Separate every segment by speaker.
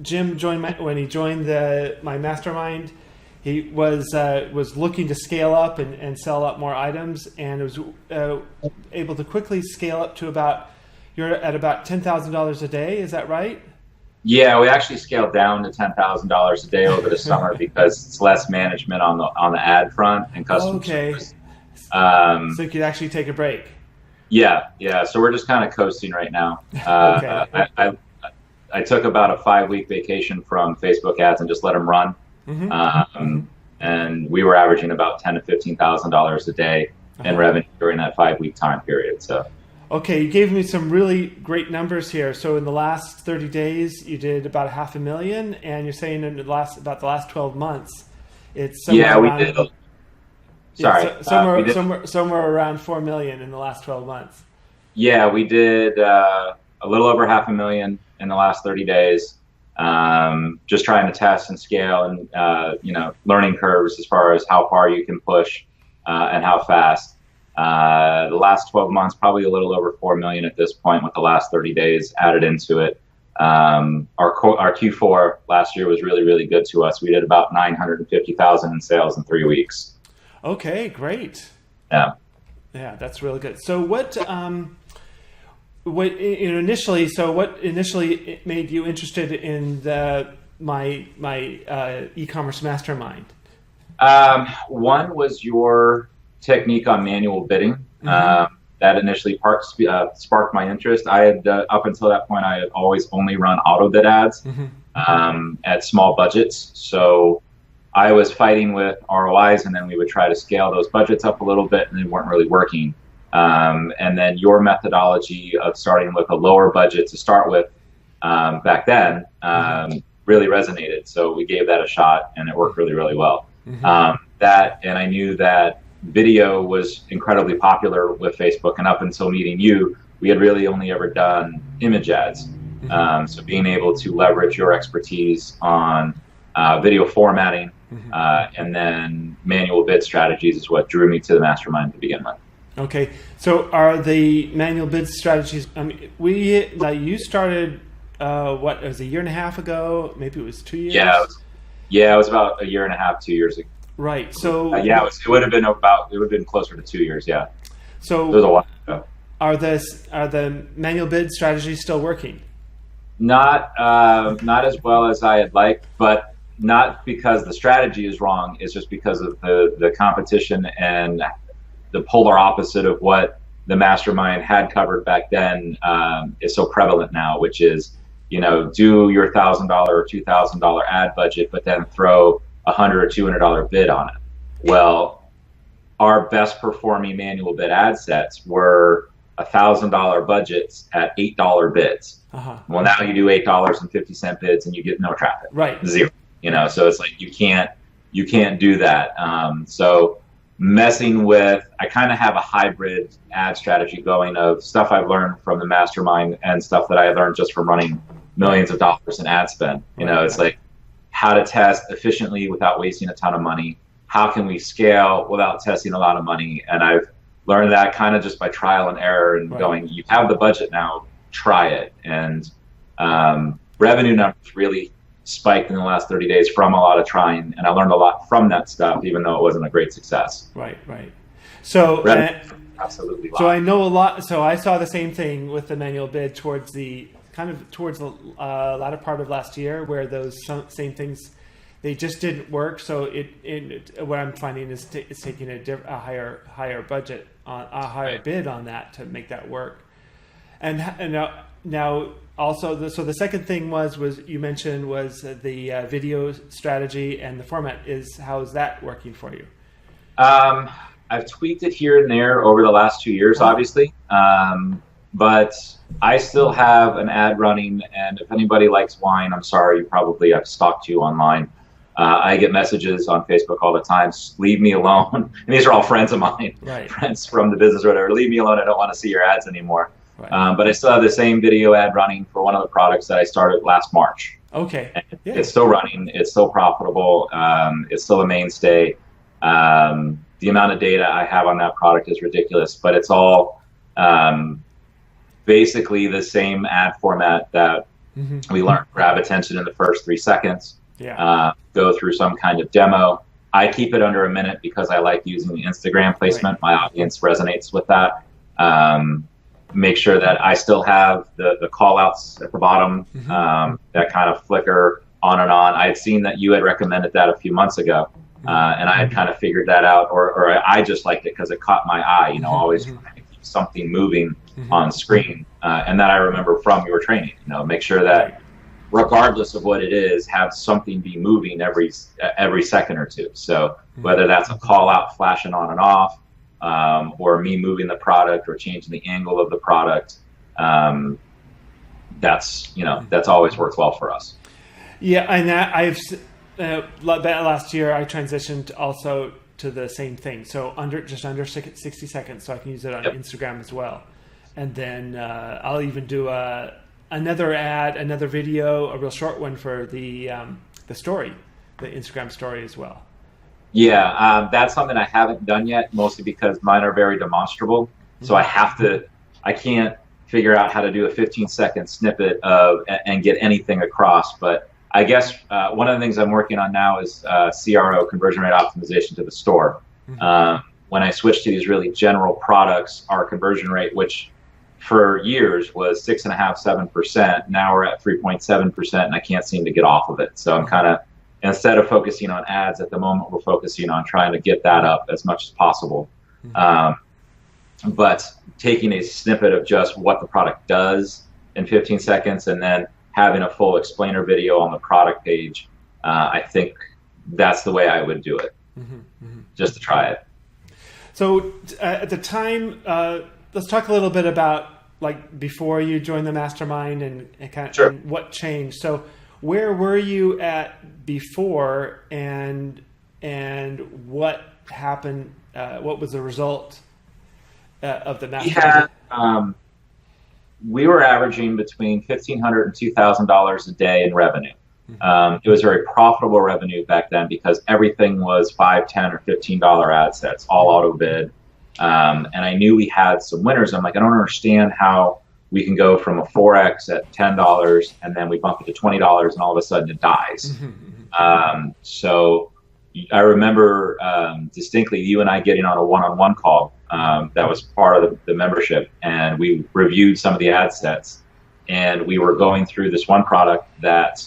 Speaker 1: Jim joined when he joined my mastermind. He was looking to scale up and sell up more items, and was able to quickly scale up to you're at about $10,000 a day. Is that right?
Speaker 2: Yeah, we actually scaled down to $10,000 a day over the summer because it's less management on the ad front and customer service.
Speaker 1: So you could actually take a break.
Speaker 2: Yeah. So we're just kind of coasting right now. I took about a 5-week vacation from Facebook ads and just let them run. And we were averaging about $10,000 to $15,000 a day in revenue during that 5-week time period. So.
Speaker 1: Okay, you gave me some really great numbers here. So in the last 30 days, you did about $500,000, and you're saying in the last 12 months, it's somewhere somewhere around $4 million in the last 12 months.
Speaker 2: Yeah, we did a little over $500,000 in the last 30 days. Just trying to test and scale and learning curves as far as how far you can push and how fast. The last 12 months, probably a little over $4 million at this point, with the last 30 days added into it. Our Q4 last year was really, really good to us. We did about $950,000 in sales in 3 weeks.
Speaker 1: Okay, great.
Speaker 2: Yeah,
Speaker 1: that's really good. So what initially made you interested in my e-commerce mastermind?
Speaker 2: One was your technique on manual bidding. That initially sparked my interest. I had up until that point, I had always only run auto bid ads at small budgets. So I was fighting with ROIs, and then we would try to scale those budgets up a little bit, and they weren't really working. And then your methodology of starting with a lower budget to start with back then really resonated. So we gave that a shot, and it worked really, really well. And I knew that video was incredibly popular with Facebook, and up until meeting you, we had really only ever done image ads. So being able to leverage your expertise on video formatting and then manual bid strategies is what drew me to the mastermind to begin with.
Speaker 1: Okay, so are the manual bid strategies? You started it was a year and a half ago? Maybe it was 2 years.
Speaker 2: Yeah, it was about a year and a half, 2 years ago.
Speaker 1: Right. So
Speaker 2: it would have been closer to 2 years. Yeah.
Speaker 1: So
Speaker 2: it was a while ago.
Speaker 1: Are the manual bid strategies still working?
Speaker 2: Not as well as I had liked, but not because the strategy is wrong. It's just because of the competition and the polar opposite of what the mastermind had covered back then is so prevalent now, which is, do your $1,000 or $2,000 ad budget, but then throw $100 or $200 bid on it. Well, our best performing manual bid ad sets were $1,000 budgets at $8 bids. Well, now you do $8.50 bids and you get no traffic.
Speaker 1: Right.
Speaker 2: Zero. So it's like you can't do that. So messing with, I kind of have a hybrid ad strategy going of stuff I've learned from the mastermind and stuff that I learned just from running millions of dollars in ad spend. It's like how to test efficiently without wasting a ton of money. How can we scale without testing a lot of money? And I've learned that kind of just by trial and error and going, you have the budget now, try it. And revenue numbers really spiked in the last 30 days from a lot of trying. And I learned a lot from that stuff, even though it wasn't a great success.
Speaker 1: Right. So
Speaker 2: absolutely.
Speaker 1: So I know a lot. So I saw the same thing with the manual bid towards the latter part of last year, where those same things, they just didn't work. So what I'm finding is it's taking a higher budget, a higher bid on that to make that work. And now also, the second thing was you mentioned was the video strategy and the format. How is that working for you?
Speaker 2: I've tweaked it here and there over the last 2 years, obviously. But I still have an ad running, and if anybody likes wine, I'm sorry, I've stalked you online. I get messages on Facebook all the time, leave me alone. And these are all friends of mine, friends from the business or whatever. Leave me alone, I don't want to see your ads anymore. But I still have the same video ad running for one of the products that I started last March.
Speaker 1: Okay. Yeah.
Speaker 2: It's still running, it's still profitable, it's still a mainstay. The amount of data I have on that product is ridiculous, but it's all basically the same ad format that We learn grab attention in the first 3 seconds.
Speaker 1: Yeah.
Speaker 2: Go through some kind of demo. I keep it under a minute because I like using the Instagram placement. Right. My audience resonates with that. Make sure that I still have the call outs at the bottom, that kind of flicker on and on. I had seen that you had recommended that a few months ago, and I had kind of figured that out, or I just liked it because it caught my eye, always trying to keep something moving on screen. And that I remember from your training, make sure that regardless of what it is, have something be moving every second or two. So whether that's a call out flashing on and off, or me moving the product or changing the angle of the product, that's always worked well for us.
Speaker 1: Yeah, and I've last year I transitioned also to the same thing. So just under 60 seconds, so I can use it on Instagram as well. And then I'll even do another ad, another video, a real short one for the story, the Instagram story as well.
Speaker 2: Yeah, that's something I haven't done yet, mostly because mine are very demonstrable. So I can't figure out how to do a 15-second snippet and get anything across. But I guess one of the things I'm working on now is CRO, conversion rate optimization to the store. When I switched to these really general products, our conversion rate, which for years was 6.5%, 7%. Now we're at 3.7%, and I can't seem to get off of it. So I'm kind of, instead of focusing on ads at the moment, we're focusing on trying to get that up as much as possible. But taking a snippet of just what the product does in 15 seconds and then having a full explainer video on the product page, I think that's the way I would do it, just to try it.
Speaker 1: So at the time, let's talk a little bit about before you joined the mastermind and and what changed. So where were you at before, and what happened? What was the result of the mastermind?
Speaker 2: We were averaging between $1,500 and $2,000 a day in revenue. It was very profitable revenue back then because everything was $5, $10, or $15 ad sets, all auto bid. And I knew we had some winners. I'm like, I don't understand how we can go from a 4X at $10 and then we bump it to $20 and all of a sudden it dies. So I remember distinctly you and I getting on a one-on-one call that was part of the membership, and we reviewed some of the ad sets, and we were going through this one product that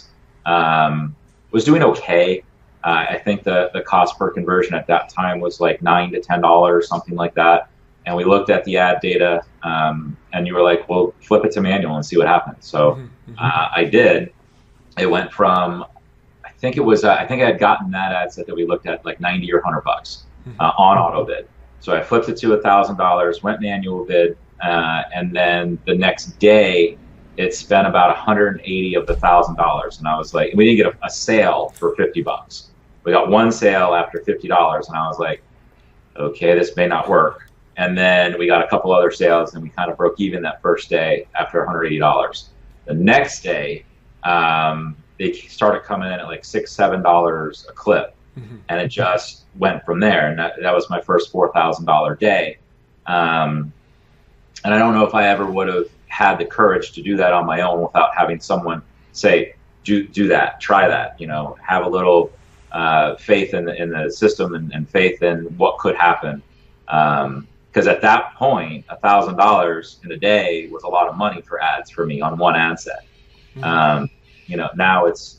Speaker 2: was doing okay. I think the cost per conversion at that time was like $9 to $10, something like that. And we looked at the ad data, and you were like, well, flip it to manual and see what happens. So I did. It went from, I think I had gotten that ad set that we looked at like 90 or $100 on auto bid. So I flipped it to $1,000, went manual bid, and then the next day it spent about 180 of the $1,000. And I was like, we didn't get a sale for $50. We got one sale after $50, and I was like, okay, this may not work. And then we got a couple other sales, and we kind of broke even that first day after $180. The next day, they started coming in at like $6, $7 a clip, and it just went from there. And that was my first $4,000 day. And I don't know if I ever would have had the courage to do that on my own without having someone say, do that, try that, have a little faith in the system and faith in what could happen. Because at that point, $1,000 in a day was a lot of money for ads for me on one ad set. Now it's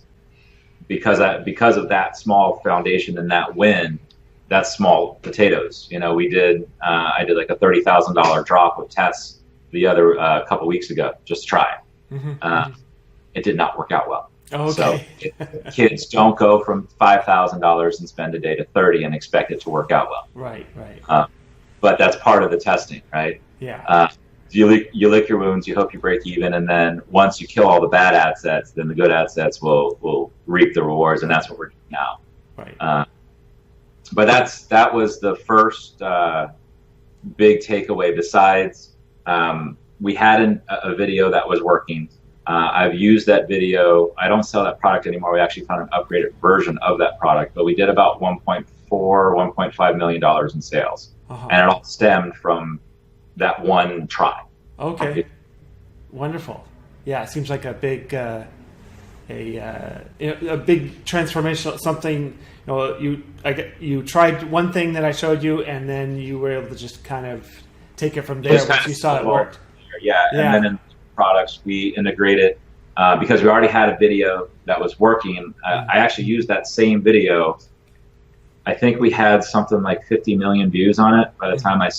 Speaker 2: because of that small foundation and that win, that's small potatoes. I did like a $30,000 drop with tests the other couple weeks ago, just to try it. It did not work out well.
Speaker 1: Okay.
Speaker 2: So kids don't go from $5,000 and spend a day to 30 and expect it to work out well.
Speaker 1: Right.
Speaker 2: But that's part of the testing, right?
Speaker 1: Yeah.
Speaker 2: You lick your wounds, you hope you break even, and then once you kill all the bad ad sets, then the good ad sets will reap the rewards, and that's what we're doing now.
Speaker 1: Right.
Speaker 2: But that was the first big takeaway. Besides, we had a video that was working. I've used that video. I don't sell that product anymore. We actually found an upgraded version of that product, but we did about $1.5 million in sales. And it all stemmed from that one try.
Speaker 1: Okay. Wonderful. Yeah, it seems like a big a big transformational something. You tried one thing that I showed you, and then you were able to just kind of take it from there once you saw it worked.
Speaker 2: Yeah, and then in products we integrated because we already had a video that was working. I actually used that same video. I think we had something like 50 million views on it by the time I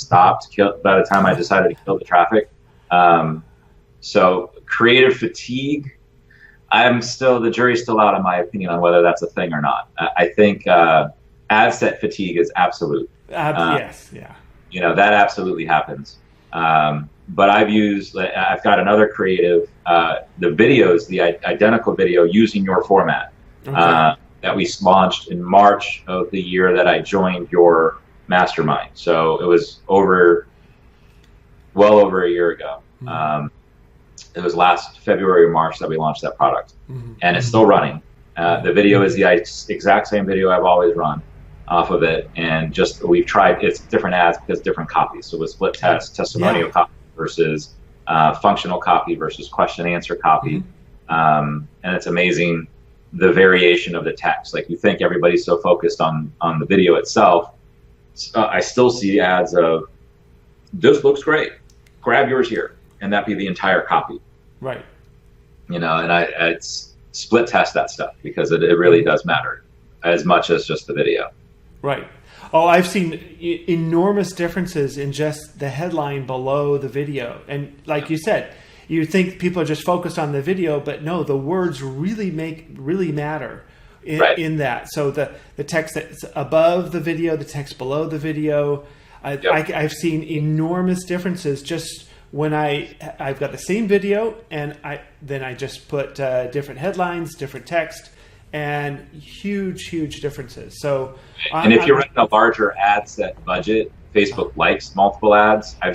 Speaker 2: by the time I decided to kill the traffic. So creative fatigue, the jury's still out on my opinion on whether that's a thing or not. I think ad set fatigue is absolute.
Speaker 1: Yes, yeah.
Speaker 2: That absolutely happens. But I've got another creative, the videos, the identical video using your format that we launched in March of the year that I joined your mastermind. So it was well over a year ago. It was last February or March that we launched that product, and it's still running. The video is the exact same video I've always run off of it, and we've tried it's different ads because different copies. So with split test, testimonial copy versus functional copy versus question answer copy, and it's amazing the variation of the text. Like, you think everybody's so focused on the video itself. I still see ads of, this looks great, grab yours here, and that be the entire copy.
Speaker 1: Right.
Speaker 2: And it's split test that stuff because it really does matter as much as just the video.
Speaker 1: Right. Oh, I've seen enormous differences in just the headline below the video. And like you said, you think people are just focused on the video, but no, the words really matter in that. So the text that's above the video, the text below the video, I've seen enormous differences just when I've got the same video and I just put different headlines, different text, and huge differences. So,
Speaker 2: if you're running a larger ad set budget, Facebook likes multiple ads. I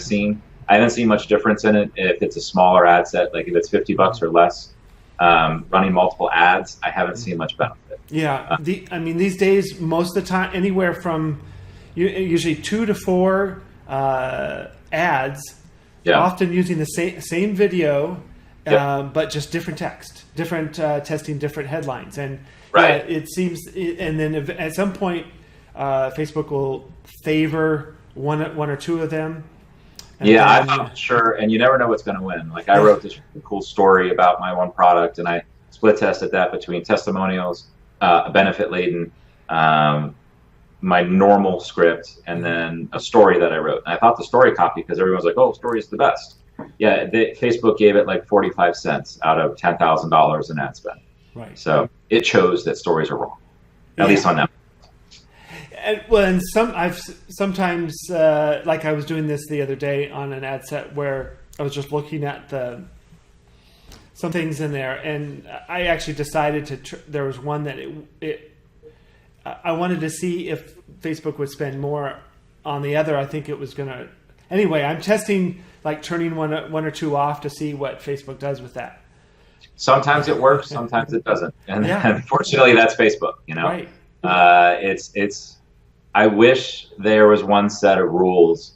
Speaker 2: haven't seen much difference in it if it's a smaller ad set, like if it's $50 or less. Running multiple ads, I haven't seen much benefit.
Speaker 1: Yeah, these days, most of the time, anywhere from usually 2 to 4 ads, often using the same video, but just different text, different testing, different headlines, and it seems. And then at some point, Facebook will favor one or two of them.
Speaker 2: I'm not sure, and you never know what's going to win. Like, I wrote this cool story about my one product, and I split tested that between testimonials, benefit laden, my normal script, and then a story that I wrote. And I thought the story copy, because everyone was like, "Oh, story is the best." Yeah, Facebook gave it like 45 cents out of $10,000 in ad spend.
Speaker 1: Right.
Speaker 2: So it chose that stories are wrong, at least on that.
Speaker 1: And I've sometimes, like I was doing this the other day on an ad set where I was just looking at some things in there, and I actually decided there was one that I wanted to see if Facebook would spend more on the other. I think it was going to. Anyway, I'm testing, like turning one or two off to see what Facebook does with that.
Speaker 2: Sometimes it works, sometimes it doesn't, and unfortunately, that's Facebook.
Speaker 1: Right.
Speaker 2: It's. I wish there was one set of rules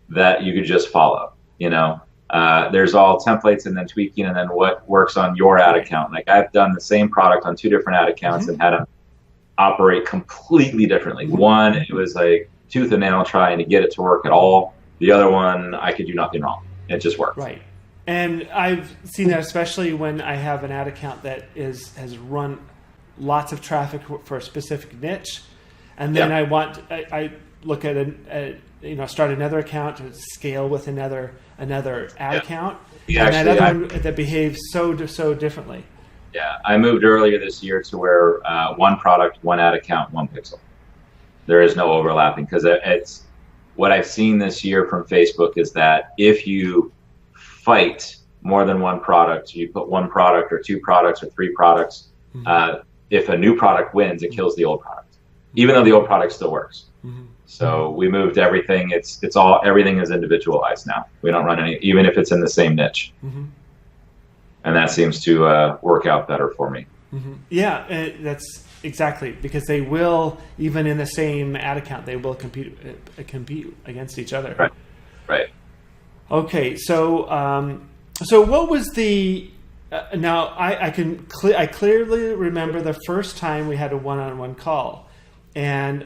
Speaker 2: that you could just follow. There's all templates and then tweaking and then what works on your ad account. Like, I've done the same product on 2 different ad accounts and had them operate completely differently. One, it was like tooth and nail trying to get it to work at all. The other one, I could do nothing wrong. It just worked.
Speaker 1: Right. And I've seen that especially when I have an ad account that has run lots of traffic for a specific niche. And then I look at start another account to scale with another ad account, and that other one that behaves so differently.
Speaker 2: Yeah, I moved earlier this year to where one product, one ad account, one pixel. There is no overlapping, because it's what I've seen this year from Facebook is that if you fight more than one product, you put one product or 2 products or 3 products. If a new product wins, it kills the old product, even though the old product still works. So we moved everything. Everything is individualized now. We don't run any, even if it's in the same niche. And that seems to work out better for me.
Speaker 1: Yeah, that's exactly, because they will, even in the same ad account, they will compete against each other.
Speaker 2: Right.
Speaker 1: Okay, so what was the Now I clearly remember the first time we had a one-on-one call, and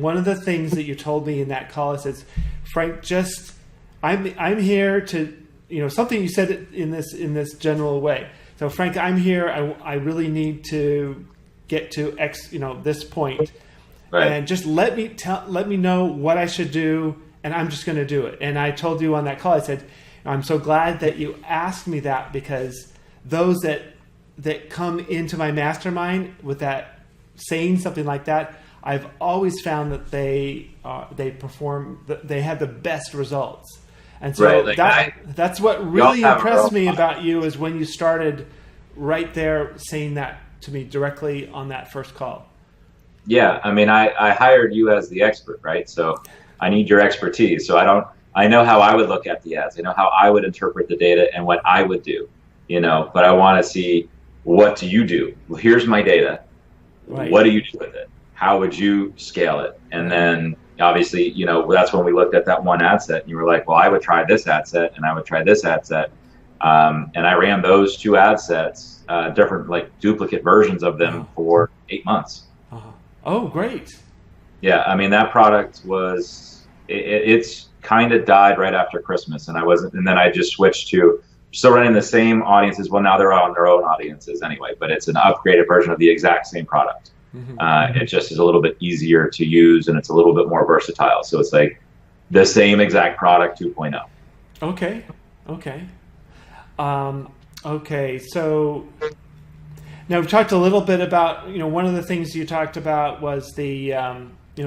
Speaker 1: one of the things that you told me in that call is, Frank, I'm here to, something you said in this general way. So Frank, I'm here. I really need to get to this point,
Speaker 2: right.
Speaker 1: And just let me know what I should do, and I'm just going to do it. And I told you on that call, I said, I'm so glad that you asked me that, because those that come into my mastermind with that, saying something like that, I've always found that they perform, they have the best results. And so that's what really impressed me about you, is when you started right there saying that to me directly on that first call.
Speaker 2: Yeah, I mean, I hired you as the expert, right? So I need your expertise. So I know how I would look at the ads. I know how I would interpret the data and what I would do, but I want to see, what do you do? Well, here's my data. Right. What do you do with it? How would you scale it? And then obviously, that's when we looked at that one ad set, and you were like, well, I would try this ad set and I would try this ad set. And I ran those two ad sets, different, like, duplicate versions of them for 8 months.
Speaker 1: Oh, great.
Speaker 2: Yeah. I mean, that product it's kind of died right after Christmas, and then I just switched to still running the same audiences. Well, now they're on their own audiences anyway, but it's an upgraded version of the exact same product. It just is a little bit easier to use, and it's a little bit more versatile. So it's like the same exact product 2.0.
Speaker 1: Okay. Okay. So now we've talked a little bit about, one of the things you talked about was the,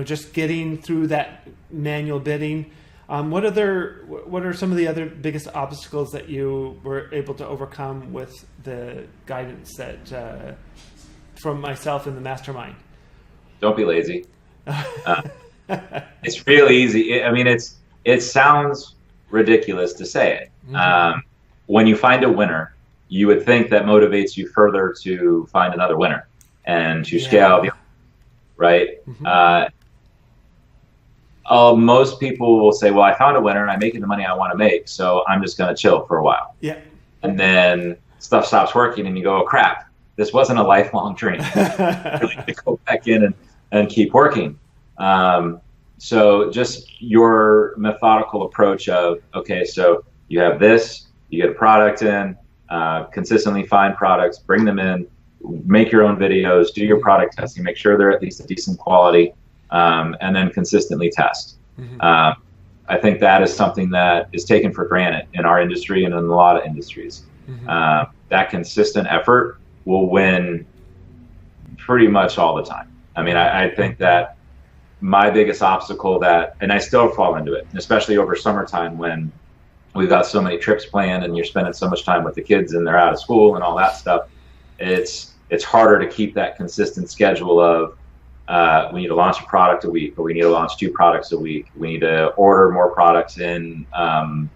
Speaker 1: just getting through that manual bidding. What are some of the other biggest obstacles that you were able to overcome with the guidance that from myself in the mastermind?
Speaker 2: Don't be lazy. It's really easy. I mean, it sounds ridiculous to say it. Mm-hmm. When you find a winner, you would think that motivates you further to find another winner and to scale, right? Mm-hmm. Most people will say, well, I found a winner and I'm making the money I want to make, so I'm just going to chill for a while. Yeah. And then stuff stops working and you go, oh, crap, this wasn't a lifelong dream. Really to go back in and keep working. So just your methodical approach of, okay, so you have this, you get a product in, consistently find products, bring them in, make your own videos, do your product testing, make sure they're at least a decent quality, and then consistently test. Mm-hmm. I think that is something that is taken for granted in our industry and in a lot of industries. Mm-hmm. That consistent effort will win pretty much all the time. I mean, I think that my biggest obstacle and I still fall into it, especially over summertime when we've got so many trips planned and you're spending so much time with the kids and they're out of school and all that stuff. It's harder to keep that consistent schedule of we need to launch a product a week, or we need to launch 2 products a week. We need to order more products in, a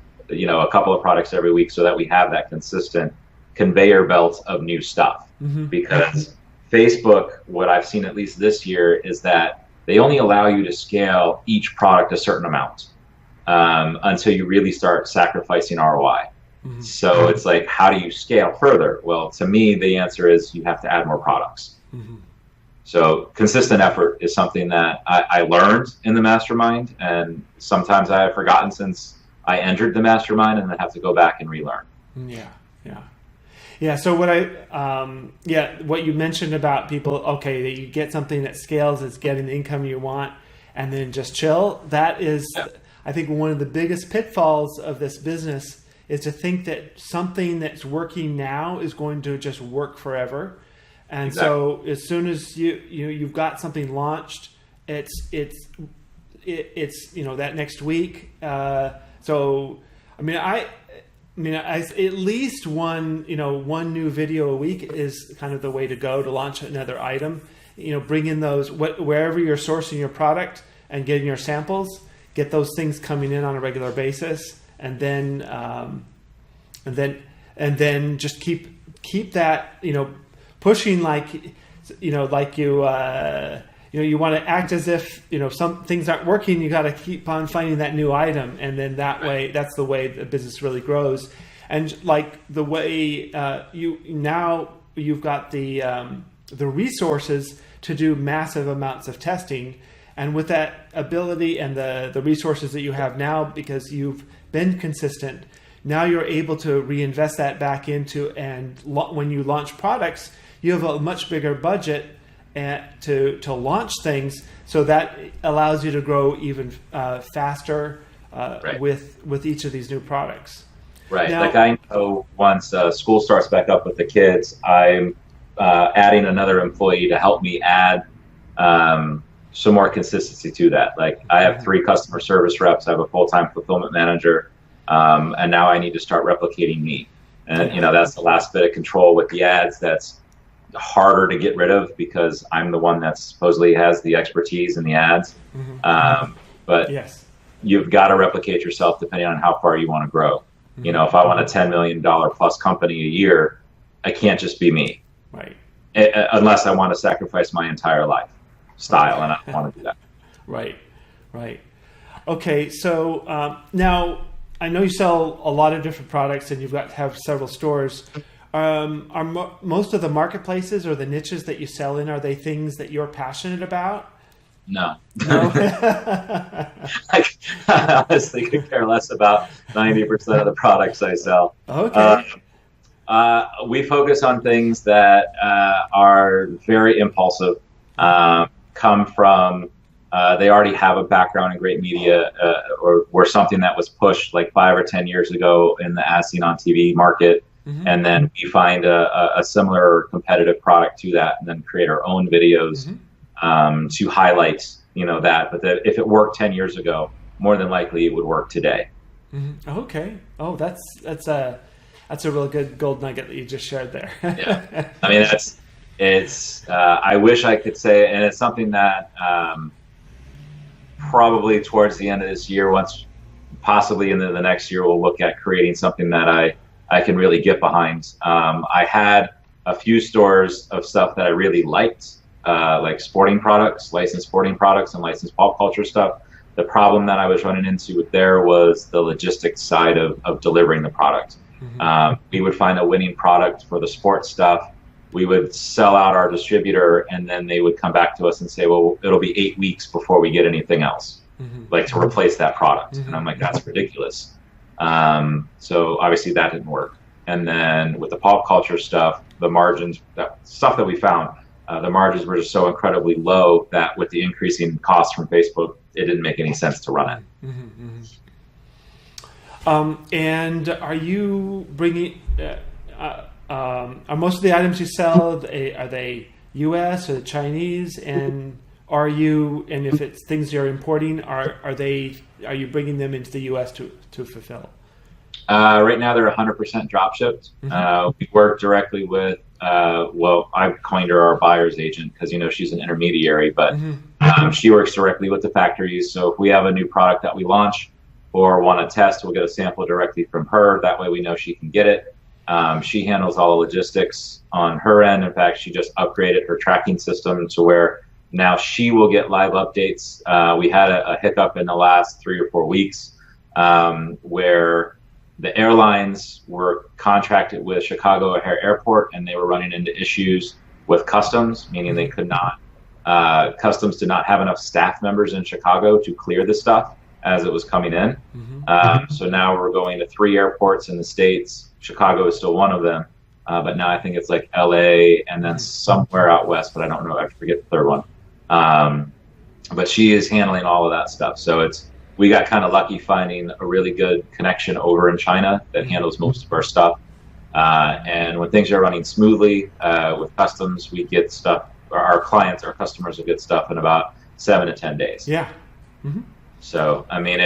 Speaker 2: couple of products every week, so that we have that consistent conveyor belt of new stuff. Mm-hmm. Because Facebook, what I've seen at least this year, is that they only allow you to scale each product a certain amount until you really start sacrificing ROI. Mm-hmm. So it's like, how do you scale further? Well, to me, the answer is you have to add more products. Mm-hmm. So consistent effort is something that I learned in the mastermind, and sometimes I have forgotten since I entered the mastermind, and I have to go back and relearn.
Speaker 1: Yeah. So what you mentioned about people, okay, that you get something that scales, is getting the income you want, and then just chill. That is, I think, one of the biggest pitfalls of this business, is to think that something that's working now is going to just work forever. And so as soon as you've got something launched, it's that next week. So I mean, at least one new video a week is kind of the way to go to launch another item. Bring in those wherever you're sourcing your product and getting your samples. Get those things coming in on a regular basis, and then just keep that pushing, like you want to act as if some things aren't working. You got to keep on finding that new item, and then that way, that's the way the business really grows. And like the way you've got the resources to do massive amounts of testing. And with that ability and the resources that you have now, because you've been consistent, now you're able to reinvest that back into, and when you launch products, you have a much bigger budget to launch things. So that allows you to grow even faster
Speaker 2: Right.
Speaker 1: with each of these new products.
Speaker 2: Right.
Speaker 1: Now,
Speaker 2: like I know once school starts back up with the kids, I'm adding another employee to help me add some more consistency to that. Like I have 3 customer service reps, I have a full-time fulfillment manager, and now I need to start replicating me. And that's the last bit of control with the ads that's harder to get rid of, because I'm the one that supposedly has the expertise in the ads. But
Speaker 1: yes,
Speaker 2: you've got to replicate yourself depending on how far you want to grow. If I want a $10 million plus company a year, I can't just be me.
Speaker 1: Right.
Speaker 2: Unless I want to sacrifice my entire lifestyle, and I don't want to do that.
Speaker 1: Right. Okay, so now I know you sell a lot of different products, and have several stores. Are most of the marketplaces or the niches that you sell in, are they things that you're passionate about?
Speaker 2: No.
Speaker 1: No?
Speaker 2: I honestly could care less about 90% of the products I sell.
Speaker 1: Okay.
Speaker 2: We focus on things that are very impulsive, come from, they already have a background in great media, or were something that was pushed like 5 or 10 years ago in the as seen on TV market. And then we find a similar competitive product to that, and then create our own videos to highlight, that. But if it worked 10 years ago, more than likely it would work today.
Speaker 1: Okay. Oh, that's a really good gold nugget that you just shared there.
Speaker 2: Yeah. I mean, it's I wish I could say, and it's something that probably towards the end of this year, once possibly into the next year, we'll look at creating something that I can really get behind. I had a few stores of stuff that I really liked, like sporting products, licensed sporting products, and licensed pop culture stuff. The problem that I was running into there was the logistics side of delivering the product. We would find a winning product for the sports stuff. We would sell out our distributor, and then they would come back to us and say, well, it'll be 8 weeks before we get anything else, like to replace that product. And I'm like, that's ridiculous. So obviously that didn't work. And then with the pop culture stuff, the margins, that stuff that we found, the margins were just so incredibly low that with the increasing costs from Facebook, it didn't make any sense to run it.
Speaker 1: And are you bringing, are most of the items you sell, are they U.S. or Chinese? And if it's things you're importing, are you bringing them into the U.S. to fulfill?
Speaker 2: Right now they're 100% drop shipped. We work directly with, I've coined her our buyer's agent because, she's an intermediary, but she works directly with the factories. So if we have a new product that we launch or want to test, we'll get a sample directly from her. That way we know she can get it. She handles all the logistics on her end. In fact, she just upgraded her tracking system to where now she will get live updates. We had a hiccup in the last 3 or 4 weeks where the airlines were contracted with Chicago O'Hare Airport, and they were running into issues with customs, meaning they could not, customs did not have enough staff members in Chicago to clear the stuff as it was coming in. So now we're going to 3 airports in the States. Chicago is still one of them. But now I think it's like LA and then somewhere out west, but I don't know. I forget the third one. But she is handling all of that stuff. So we got kind of lucky finding a really good connection over in China that handles most of our stuff. And when things are running smoothly with customs, we get stuff, our customers will get stuff in about 7 to 10 days.
Speaker 1: Yeah.
Speaker 2: So, I mean,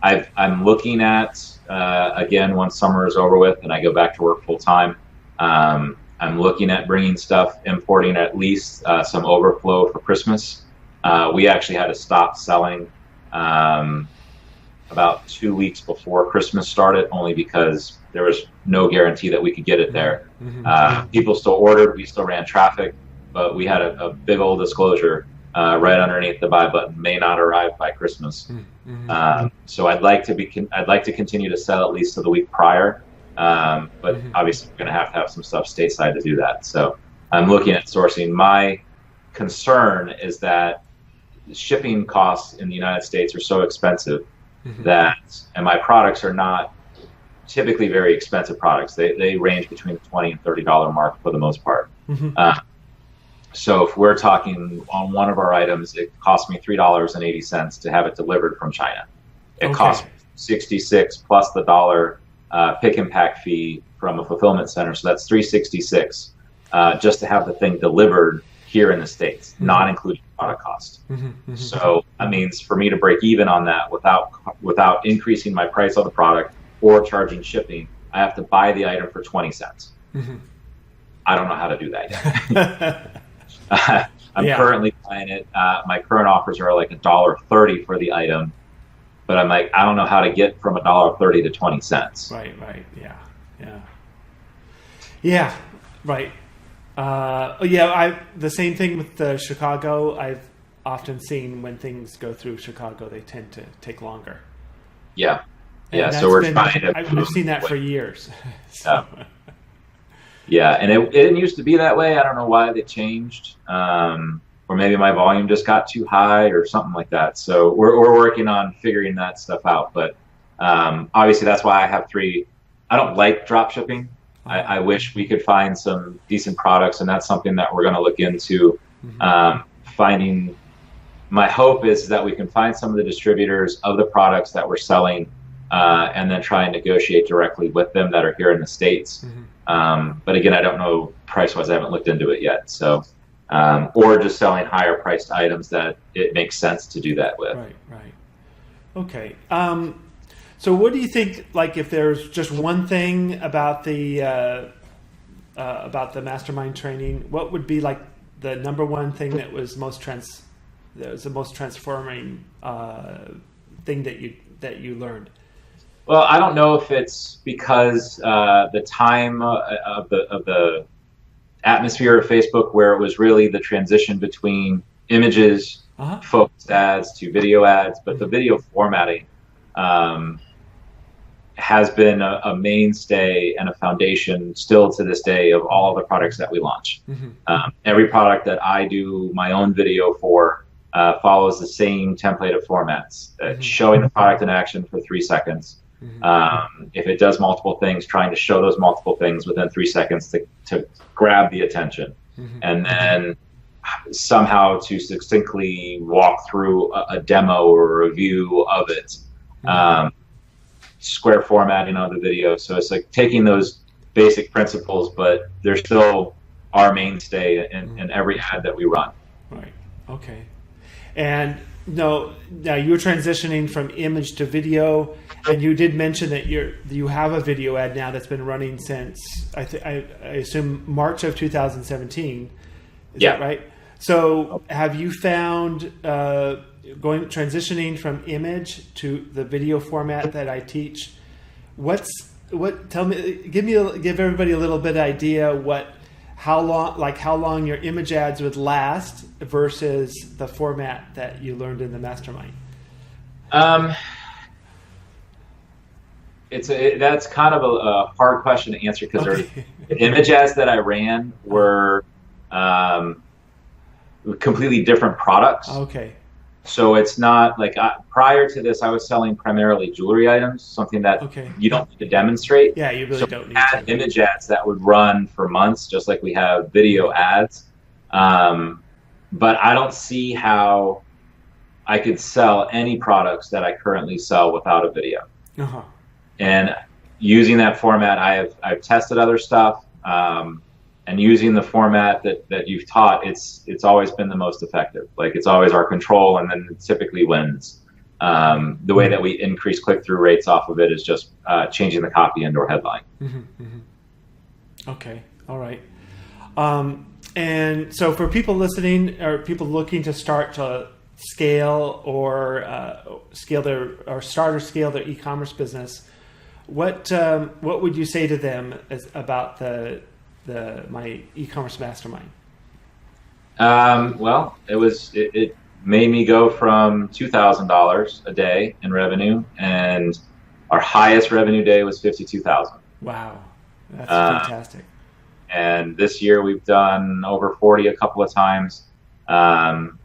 Speaker 2: I'm looking at, again, once summer is over with and I go back to work full time, I'm looking at bringing stuff, importing at least some overflow for Christmas. We actually had to stop selling about 2 weeks before Christmas started, only because there was no guarantee that we could get it there. People still ordered, we still ran traffic, but we had a big old disclosure right underneath the buy button, may not arrive by Christmas. So I'd like to continue to sell at least to the week prior, But obviously we're going to have some stuff stateside to do that. So I'm looking at sourcing. My concern is that shipping costs in the United States are so expensive and my products are not typically very expensive products. They range between the $20 and $30 mark for the most part. So if we're talking on one of our items, it cost me $3.80 to have it delivered from China. It cost me $66 plus the dollar pick and pack fee from a fulfillment center. So that's $366 just to have the thing delivered here in the States, not including product cost. So that means for me to break even on that without increasing my price on the product or charging shipping, I have to buy the item for 20 cents. I don't know how to do that yet. I'm currently buying it. My current offers are like $1.30 for the item, but I'm like, I don't know how to get from $1.30 to 20 cents.
Speaker 1: Right. Yeah. Right. The same thing with the Chicago. I've often seen when things go through Chicago, they tend to take longer.
Speaker 2: Yeah.
Speaker 1: And
Speaker 2: so we're trying to.
Speaker 1: I've seen that for years.
Speaker 2: Yeah, and it didn't used to be that way. I don't know why they changed, or maybe my volume just got too high or something like that. So we're working on figuring that stuff out. But obviously, that's why I have 3. I don't like drop shipping. I wish we could find some decent products, and that's something that we're going to look into finding. My hope is that we can find some of the distributors of the products that we're selling, and then try and negotiate directly with them that are here in the States. But again, I don't know price-wise. I haven't looked into it yet. So, or just selling higher priced items that it makes sense to do that with.
Speaker 1: Right. Okay. So what do you think, like, if there's just one thing about the mastermind training, what would be like the number one thing that was the most transforming thing that you learned?
Speaker 2: Well, I don't know if it's because the time of the atmosphere of Facebook, where it was really the transition between images, focused ads to video ads, but the video formatting has been a mainstay and a foundation still to this day of all the products that we launch. Every product that I do my own video for follows the same template of formats, showing the product in action for 3 seconds. If it does multiple things, trying to show those multiple things within 3 seconds to grab the attention, and then somehow to succinctly walk through a demo or a review of it. Square formatting on the video. So it's like taking those basic principles, but they're still our mainstay in every ad that we run.
Speaker 1: Right. Okay. And now you're transitioning from image to video, and you did mention that you have a video ad now that's been running since I assume March of 2017. Is that right? So have you found transitioning from image to the video format that I teach? Give everybody a little bit of idea how long your image ads would last versus the format that you learned in the mastermind.
Speaker 2: That's kind of a hard question to answer, because the image ads that I ran were completely different products.
Speaker 1: Okay.
Speaker 2: So it's not like prior to this, I was selling primarily jewelry items, something that you don't need to demonstrate.
Speaker 1: Yeah, you really don't need
Speaker 2: to. Had image ads that would run for months, just like we have video ads. But I don't see how I could sell any products that I currently sell without a video. And using that format, I've tested other stuff. And using the format that you've taught, it's always been the most effective. Like, it's always our control, and then it typically wins. The way that we increase click-through rates off of it is just changing the copy and/or headline.
Speaker 1: Okay, all right. And so for people listening, or people looking to start to scale or scale their e-commerce business, what would you say to them about my e-commerce mastermind?
Speaker 2: Well, it made me go from $2,000 a day in revenue, and our highest revenue day was $52,000.
Speaker 1: Wow. That's fantastic.
Speaker 2: And this year we've done over 40 a couple of times. And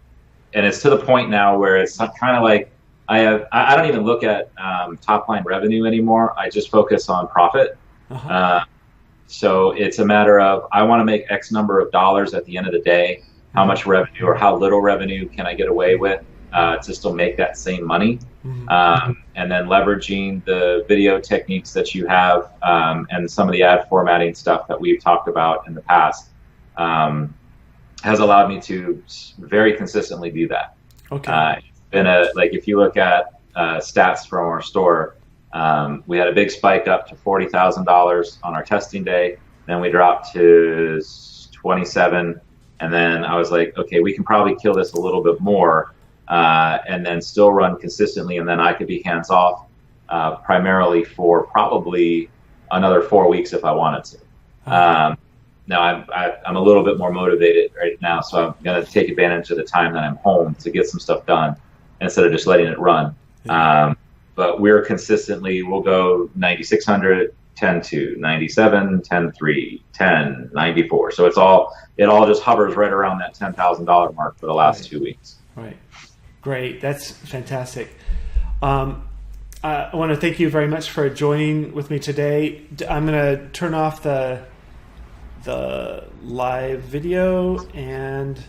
Speaker 2: it's to the point now where it's kind of like, I don't even look at top line revenue anymore. I just focus on profit. So it's a matter of, I want to make X number of dollars at the end of the day. How much revenue or how little revenue can I get away with to still make that same money? And then leveraging the video techniques that you have and some of the ad formatting stuff that we've talked about in the past has allowed me to very consistently do that. It's been if you look at stats from our store, we had a big spike up to $40,000 on our testing day. Then we dropped to 27. And then I was like, okay, we can probably kill this a little bit more and then still run consistently. And then I could be hands off primarily for probably another 4 weeks if I wanted to. Now I'm a little bit more motivated right now. So I'm going to take advantage of the time that I'm home to get some stuff done instead of just letting it run. But we'll go 9,600, 10.2, 97, 10.3, 10, 94. So it all just hovers right around that $10,000 mark for the last 2 weeks.
Speaker 1: Right. Great. That's fantastic. I want to thank you very much for joining with me today. I'm going to turn off the live video and